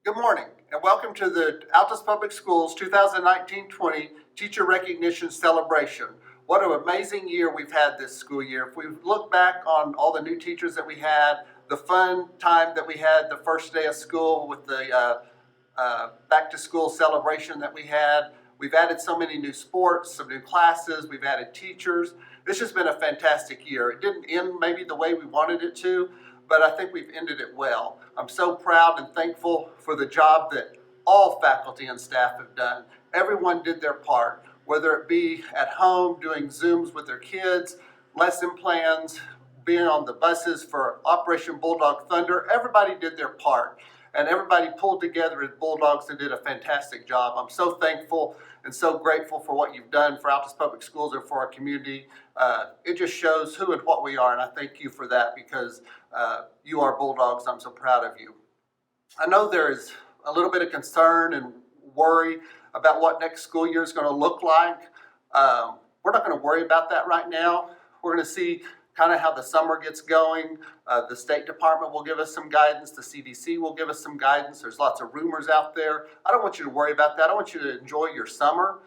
Good morning and welcome to the Altus Public Schools 2019-20 Teacher Recognition Celebration. What an amazing year we've had this school year. If we look back on all the new teachers that we had, the fun time that we had the first day of school with the back to school celebration that we had, we've added so many new sports, some new classes, we've added teachers. This has been a fantastic year. It didn't end maybe the way we wanted it to, but I think we've ended it well. I'm so proud and thankful for the job that all faculty and staff have done. Everyone did their part, whether it be at home doing Zooms with their kids, lesson plans, being on the buses for Operation Bulldog Thunder. Everybody did their part, and everybody pulled together as Bulldogs and did a fantastic job. I'm so thankful and so grateful for what you've done for Altus Public Schools and for our community. It just shows who and what we are, and I thank you for that because you are Bulldogs. I'm so proud of you. I know there is a little bit of concern and worry about what next school year is going to look like. We're not going to worry about that right now. We're going to see kind of how the summer gets going. The State Department will give us some guidance. The CDC will give us some guidance. There's lots of rumors out there. I don't want you to worry about that. I want you to enjoy your summer.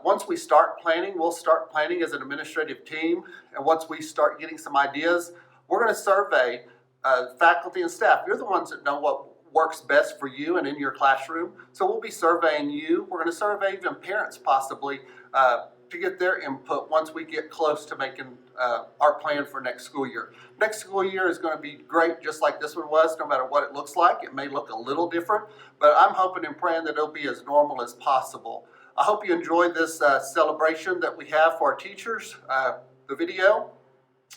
Once we start planning, we'll start planning as an administrative team. And once we start getting some ideas, we're going to survey faculty and staff. You're the ones that know what works best for you and in your classroom. So we'll be surveying you. We're going to survey even parents possibly to get their input once we get close to making our plan for next school year. Next school year is going to be great just like this one was, no matter what it looks like. It may look a little different, but I'm hoping and praying that it'll be as normal as possible. I hope you enjoyed this celebration that we have for our teachers, the video,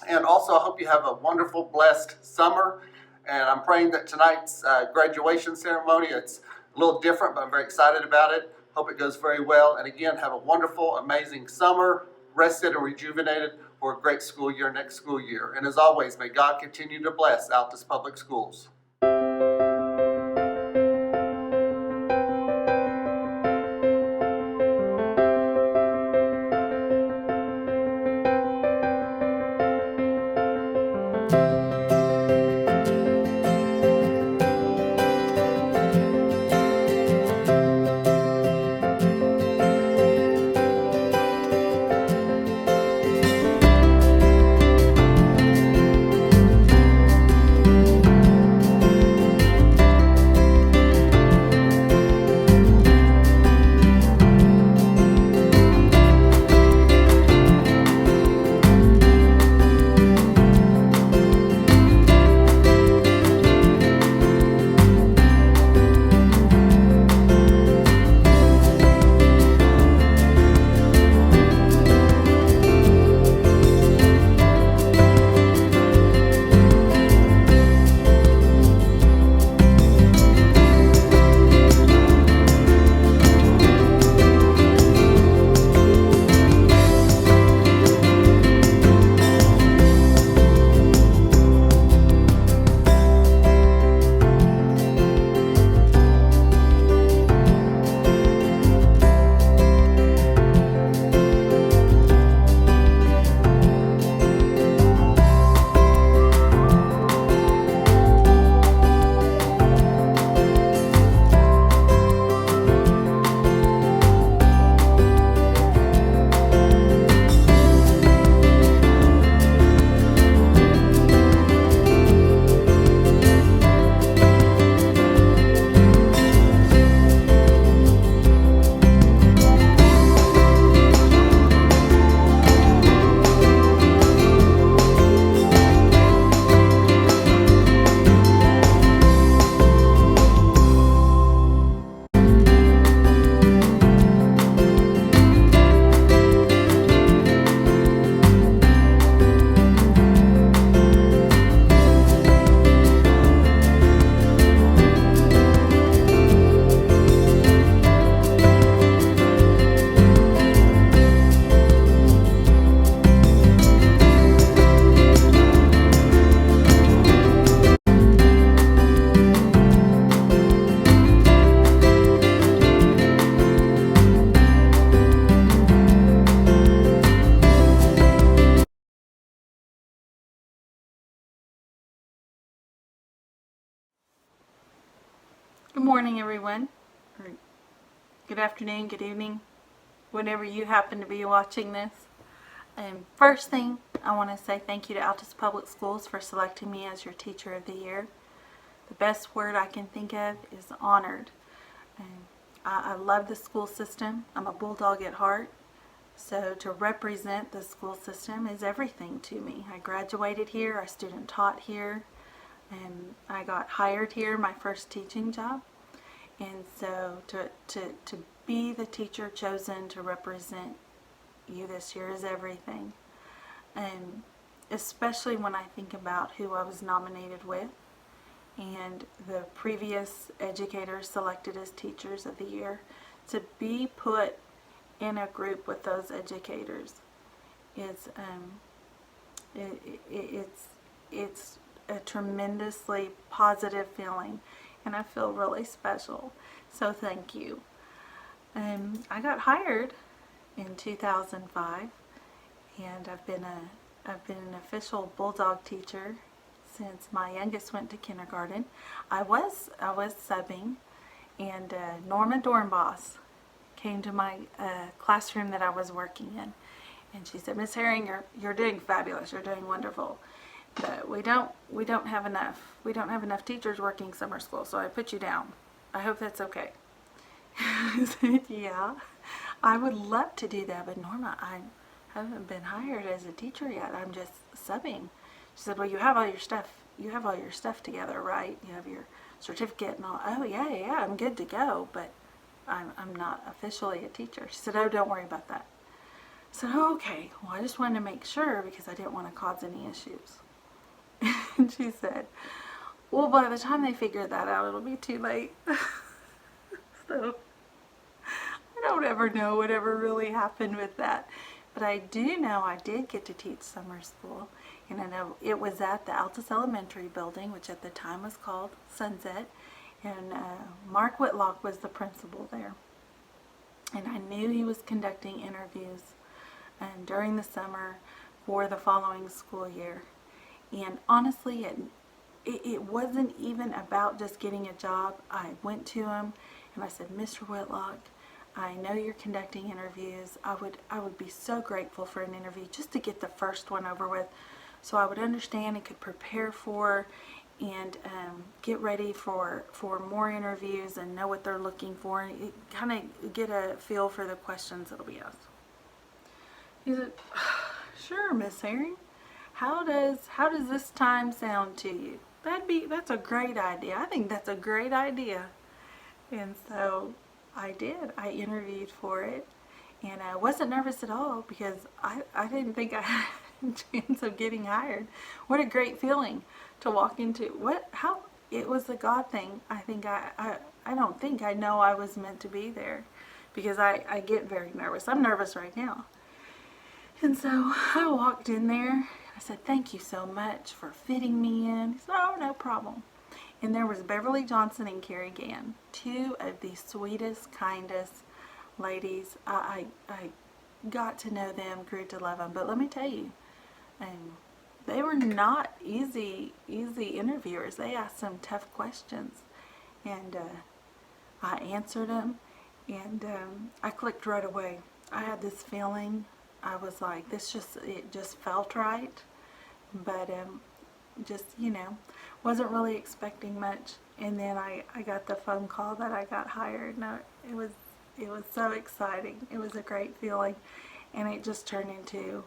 and also I hope you have a wonderful, blessed summer. And I'm praying that tonight's graduation ceremony, it's a little different, but I'm very excited about it. Hope it goes very well. And again, have a wonderful, amazing summer, rested and rejuvenated for a great school year next school year. And as always, may God continue to bless Altus Public Schools. Good morning, everyone. Or good afternoon, good evening, whenever you happen to be watching this. First thing, I want to say thank you to Altus Public Schools for selecting me as your Teacher of the Year. The best word I can think of is honored. I love the school system. I'm a Bulldog at heart. So to represent the school system is everything to me. I graduated here, I student taught here, and I got hired here, my first teaching job. And so to be the teacher chosen to represent you this year is everything. And especially when I think about who I was nominated with and the previous educators selected as teachers of the year, to be put in a group with those educators is it's a tremendously positive feeling, and I feel really special. So thank you. I got hired in 2005, and I've been an official Bulldog teacher since my youngest went to kindergarten. I was subbing, and Norma Dornboss came to my classroom that I was working in, and she said, "Miss Herring, you're doing fabulous. You're doing wonderful. But we don't have enough teachers working summer school, so I put you down. I hope that's okay." I said, "Yeah, I would love to do that, but Norma, I haven't been hired as a teacher yet. I'm just subbing." She said, "Well, you have all your stuff together, right? You have your certificate and all." "Oh yeah, I'm good to go, but I'm not officially a teacher." She said, "Oh, don't worry about that." I said, "Oh, okay. Well, I just wanted to make sure because I didn't want to cause any issues." And she said, "Well, by the time they figure that out, it'll be too late." So I don't ever know whatever really happened with that. But I do know I did get to teach summer school. And I know it was at the Altus Elementary building, which at the time was called Sunset. And Mark Whitlock was the principal there. And I knew he was conducting interviews during the summer for the following school year. And honestly, it wasn't even about just getting a job. I went to him and I said, "Mr. Whitlock, I know you're conducting interviews. I would be so grateful for an interview just to get the first one over with, so I would understand and could prepare for and get ready for more interviews and know what they're looking for and kind of get a feel for the questions that'll be asked." He said, "Sure, Miss Herring. How does this time sound to you?" That's a great idea. I think that's a great idea. And so I did. I interviewed for it, and I wasn't nervous at all because I didn't think I had a chance of getting hired. What a great feeling to walk into. It was a God thing. I don't think I know I was meant to be there because I get very nervous. I'm nervous right now. And so I walked in there. I said, "Thank you so much for fitting me in." He said, "Oh, no problem." And there was Beverly Johnson and Carrie Gann, two of the sweetest, kindest ladies. I got to know them, grew to love them. But let me tell you, they were not easy interviewers. They asked some tough questions, and I answered them, and I clicked right away. I had this feeling. I was like, it just felt right, but just, wasn't really expecting much. And then I got the phone call that I got hired. No, it was so exciting. It was a great feeling, and it just turned into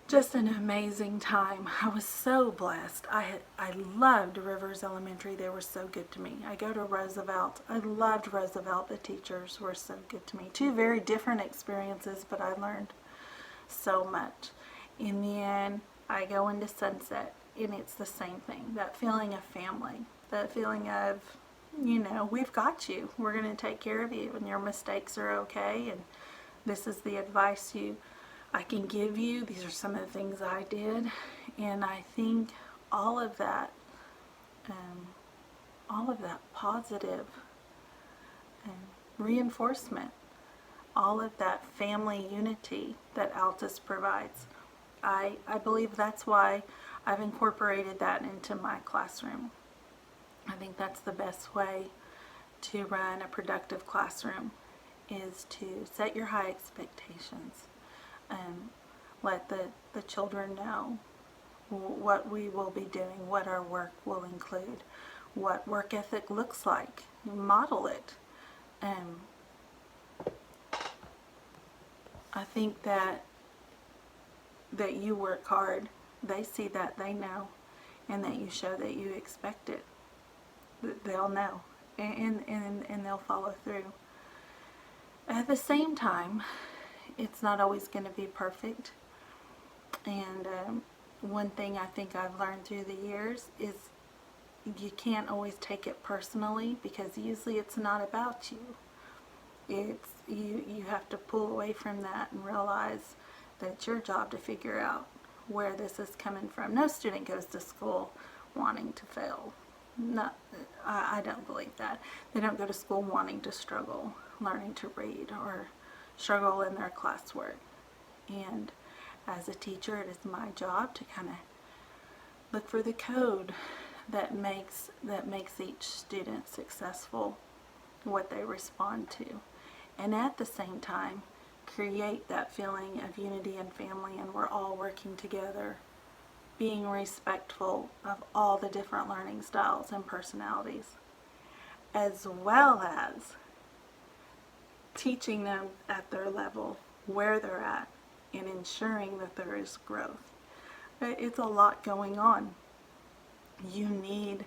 just an amazing time. I was so blessed. I loved Rivers Elementary. They were so good to me. I go to Roosevelt. I loved Roosevelt. The teachers were so good to me. Two very different experiences, but I learned so much. In the end, I go into Sunset, and it's the same thing. That feeling of family, that feeling of, we've got you. We're going to take care of you, and your mistakes are okay, and this is the advice I can give you. These are some of the things I did, and I think all of that positive reinforcement, all of that family unity that Altus provides. I believe that's why I've incorporated that into my classroom. I think that's the best way to run a productive classroom is to set your high expectations. Let the children know what we will be doing, what our work will include, what work ethic looks like. Model it. I think that you work hard. They see that, they know, and that you show that you expect it. They'll know, and they'll follow through. At the same time, it's not always going to be perfect. And one thing I think I've learned through the years is you can't always take it personally, because usually it's not about you. It's you have to pull away from that and realize that it's your job to figure out where this is coming from. No student goes to school wanting to fail. I don't believe that. They don't go to school wanting to struggle learning to read or struggle in their classwork. And as a teacher, it is my job to kind of look for the code that makes each student successful, what they respond to, and at the same time create that feeling of unity and family, and we're all working together, being respectful of all the different learning styles and personalities, as well as teaching them at their level, where they're at, and ensuring that there is growth. It's a lot going on. You need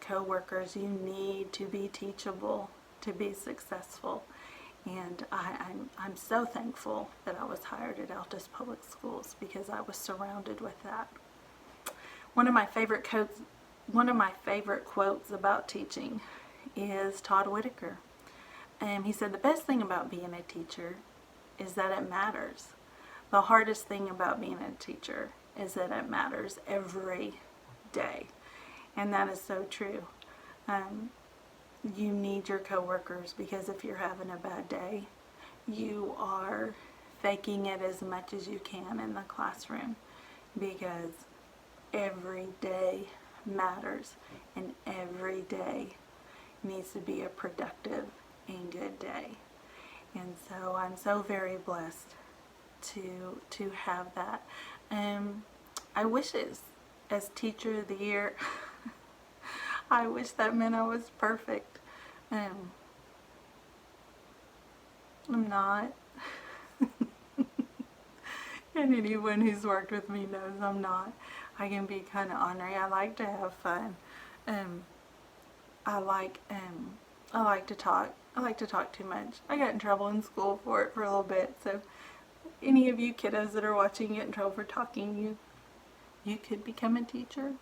coworkers. You need to be teachable to be successful. And I'm so thankful that I was hired at Altus Public Schools, because I was surrounded with that. One of my favorite quotes about teaching is Todd Whitaker. He said, the best thing about being a teacher is that it matters. The hardest thing about being a teacher is that it matters every day. And that is so true. You need your coworkers, because if you're having a bad day, you are faking it as much as you can in the classroom, because every day matters, and every day needs to be a productive and good day. And so I'm so very blessed to have that. I wish as Teacher of the Year, I wish that meant I was perfect. I'm not. And anyone who's worked with me knows I'm not. I can be kind of ornery. I like to have fun. I like to talk. I like to talk too much. I got in trouble in school for it for a little bit. So any of you kiddos that are watching get in trouble for talking, you could become a teacher.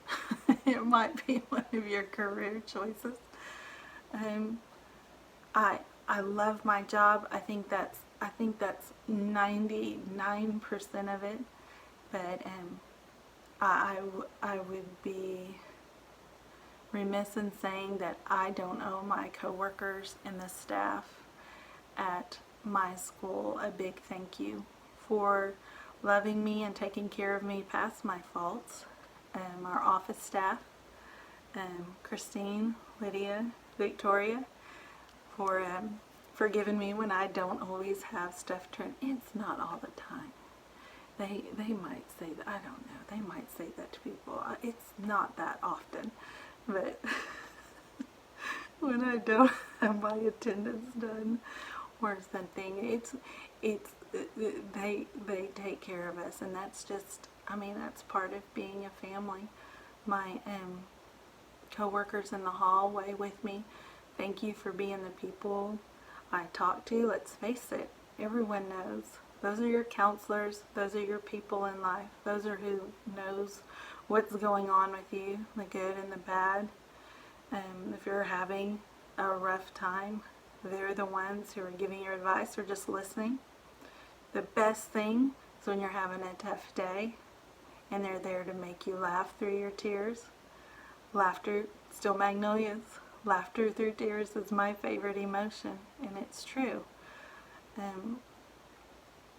It might be one of your career choices. I love my job. I think that's 99% of it. But I would be remiss in saying that I don't owe my coworkers and the staff at my school a big thank you for loving me and taking care of me past my faults. Our office staff, Christine, Lydia, Victoria, for forgiving me when I don't always have stuff turned. It's not all the time. They might say that, I don't know, they might say that to people. It's not that often, but when I don't have my attendance done or something, they take care of us, and that's just, that's part of being a family. My co-workers in the hallway with me, thank you for being the people I talk to. Let's face it, everyone knows. Those are your counselors. Those are your people in life. Those are who knows what's going on with you, the good and the bad. If you're having a rough time, they're the ones who are giving you advice or just listening. The best thing is when you're having a tough day and they're there to make you laugh through your tears. Laughter, still magnolias. Laughter through tears is my favorite emotion, and it's true.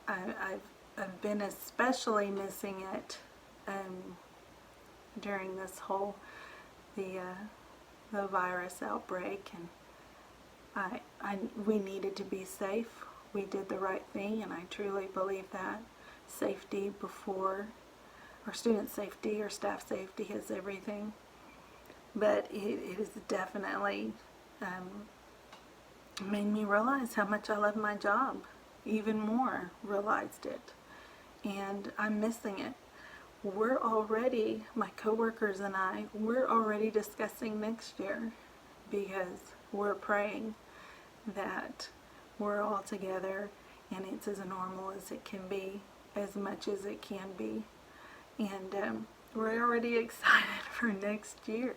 I've been especially missing it during this whole the the virus outbreak, and we needed to be safe. We did the right thing, and I truly believe that safety before, our student safety, our staff safety is everything. But it has definitely made me realize how much I love my job. Even more realized it. And I'm missing it. We're already, my coworkers and I, we're already discussing next year because we're praying that we're all together and it's as normal as it can be, as much as it can be. And we're already excited for next year.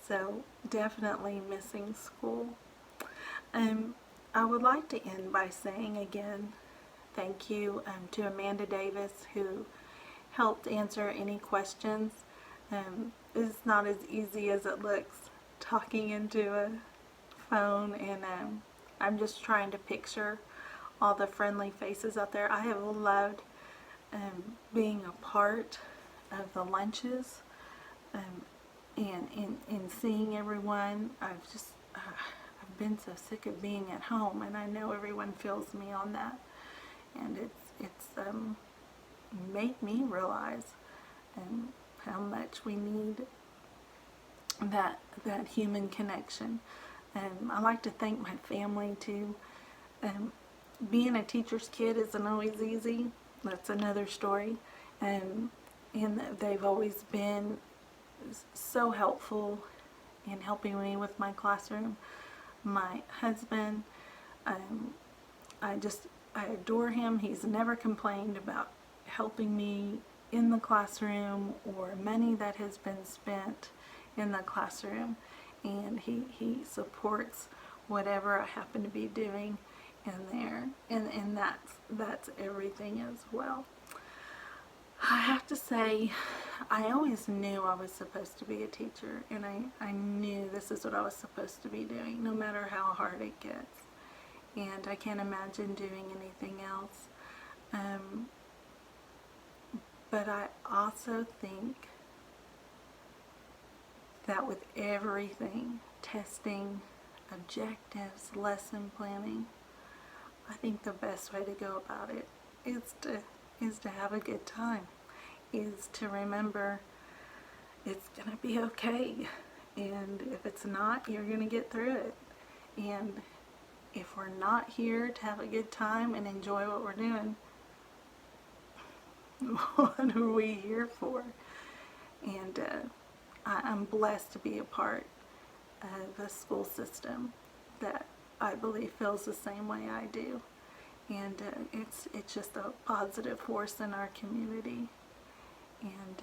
So definitely missing school. I would like to end by saying again, thank you to Amanda Davis, who helped answer any questions. It's not as easy as it looks talking into a phone, and I'm just trying to picture all the friendly faces out there. I have loved being a part of the lunches and seeing everyone. I've been so sick of being at home, and I know everyone feels me on that. And it's made me realize how much we need that human connection. I like to thank my family too. Being a teacher's kid isn't always easy. That's another story. And they've always been so helpful in helping me with my classroom. My husband, I adore him. He's never complained about helping me in the classroom or money that has been spent in the classroom, and he supports whatever I happen to be doing in there, and that's everything as well. I have to say, I always knew I was supposed to be a teacher, and I knew this is what I was supposed to be doing, no matter how hard it gets. And I can't imagine doing anything else. But I also think that with everything, testing, objectives, lesson planning, I think the best way to go about it is to have a good time, is to remember it's going to be okay. And if it's not, you're going to get through it. And if we're not here to have a good time and enjoy what we're doing, what are we here for? And I'm blessed to be a part of a school system that I believe feels the same way I do. And it's just a positive force in our community. And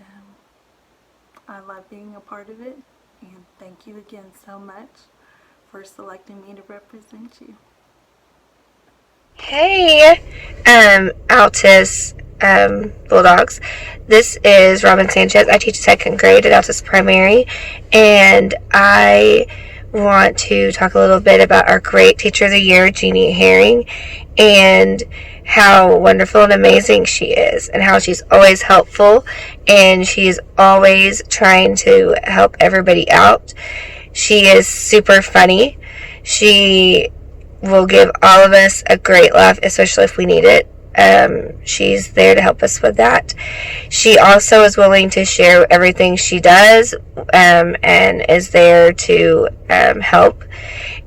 I love being a part of it. And thank you again so much for selecting me to represent you. Hey, Altus Bulldogs. This is Robin Sanchez. I teach second grade at Altus Primary, and I want to talk a little bit about our great Teacher of the Year, Jeannie Herring, and how wonderful and amazing she is, and how she's always helpful, and she's always trying to help everybody out. She is super funny. She will give all of us a great laugh, especially if we need it. She's there to help us with that. She also is willing to share everything she does, and is there to help.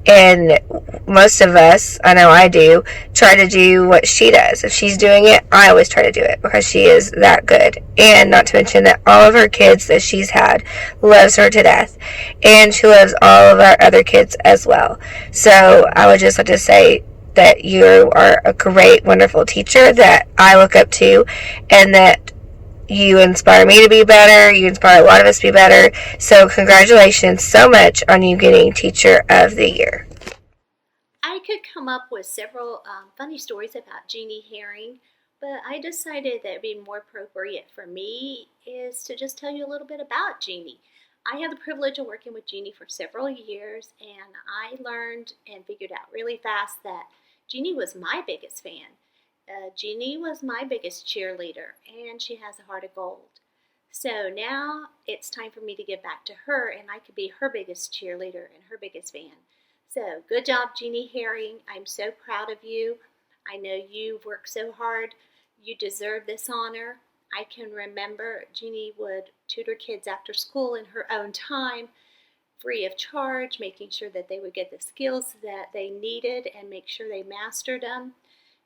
And most of us, I know I do, try to do what she does. If she's doing it, I always try to do it because she is that good. And not to mention that all of her kids that she's had loves her to death. And she loves all of our other kids as well. So I would just like to say that you are a great, wonderful teacher that I look up to, and that you inspire me to be better. You inspire a lot of us to be better. So congratulations so much on you getting Teacher of the Year. I could come up with several funny stories about Jeannie Herring, but I decided that it'd be more appropriate for me is to just tell you a little bit about Jeannie. I had the privilege of working with Jeannie for several years, and I learned and figured out really fast that Jeannie was my biggest fan. Jeannie was my biggest cheerleader, and she has a heart of gold. So now it's time for me to give back to her, and I could be her biggest cheerleader and her biggest fan. So good job, Jeannie Herring. I'm so proud of you. I know you've worked so hard. You deserve this honor. I can remember Jeannie would tutor kids after school in her own time, free of charge, making sure that they would get the skills that they needed and make sure they mastered them.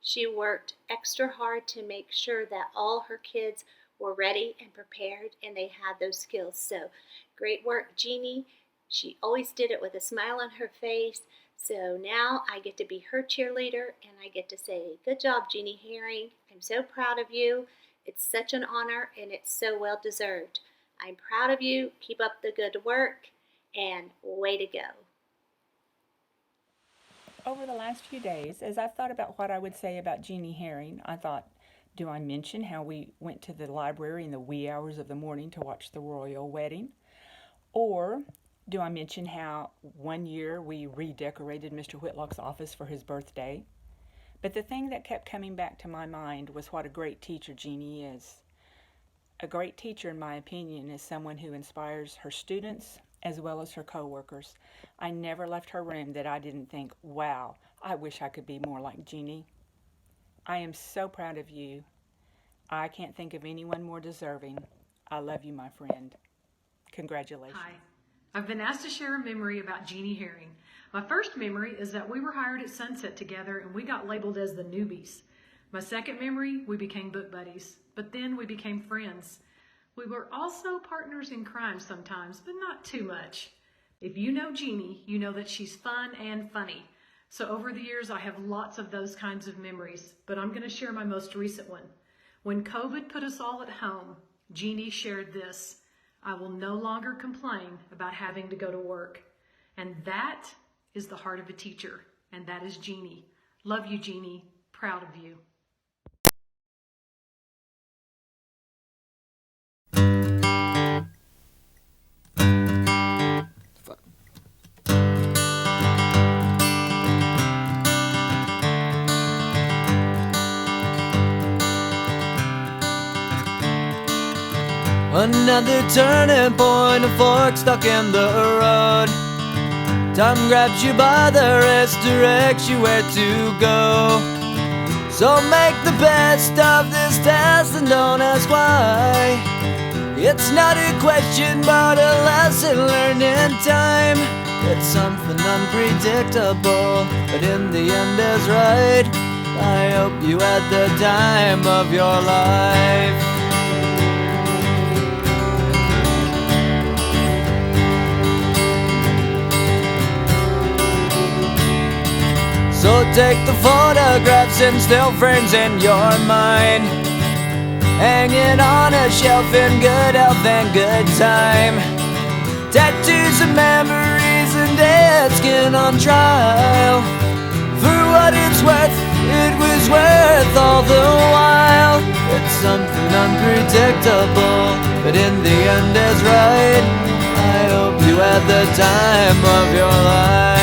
She worked extra hard to make sure that all her kids were ready and prepared and they had those skills. So great work, Jeannie. She always did it with a smile on her face. So now I get to be her cheerleader and I get to say, good job, Jeannie Herring. I'm so proud of you. It's such an honor and it's so well deserved. I'm proud of you. Keep up the good work and way to go. Over the last few days, as I've thought about what I would say about Jeannie Herring, I thought, do I mention how we went to the library in the wee hours of the morning to watch the royal wedding? Or do I mention how one year we redecorated Mr. Whitlock's office for his birthday? But the thing that kept coming back to my mind was what a great teacher Jeannie is. A great teacher, in my opinion, is someone who inspires her students as well as her co-workers. I never left her room that I didn't think, wow, I wish I could be more like Jeannie. I am so proud of you. I can't think of anyone more deserving. I love you, my friend. Congratulations. Hi. I've been asked to share a memory about Jeannie Herring. My first memory is that we were hired at Sunset together and we got labeled as the newbies. My second memory, we became book buddies, but then we became friends. We were also partners in crime sometimes, but not too much. If you know Jeannie, you know that she's fun and funny. So over the years, I have lots of those kinds of memories, but I'm going to share my most recent one. When COVID put us all at home, Jeannie shared this: I will no longer complain about having to go to work. And that is the heart of a teacher, and that is Jeannie. Love you, Jeannie. Proud of you. Another turning point, a fork stuck in the road. Time grabs you by the wrist, directs you where to go. So make the best of this test and don't ask why. It's not a question but a lesson learned in time. It's something unpredictable, but in the end is right. I hope you had the time of your life. So take the photographs and still frames in your mind, hanging on a shelf in good health and good time. Tattoos of memories and dead skin on trial. For what it's worth, it was worth all the while. It's something unpredictable, but in the end is right. I hope you had the time of your life.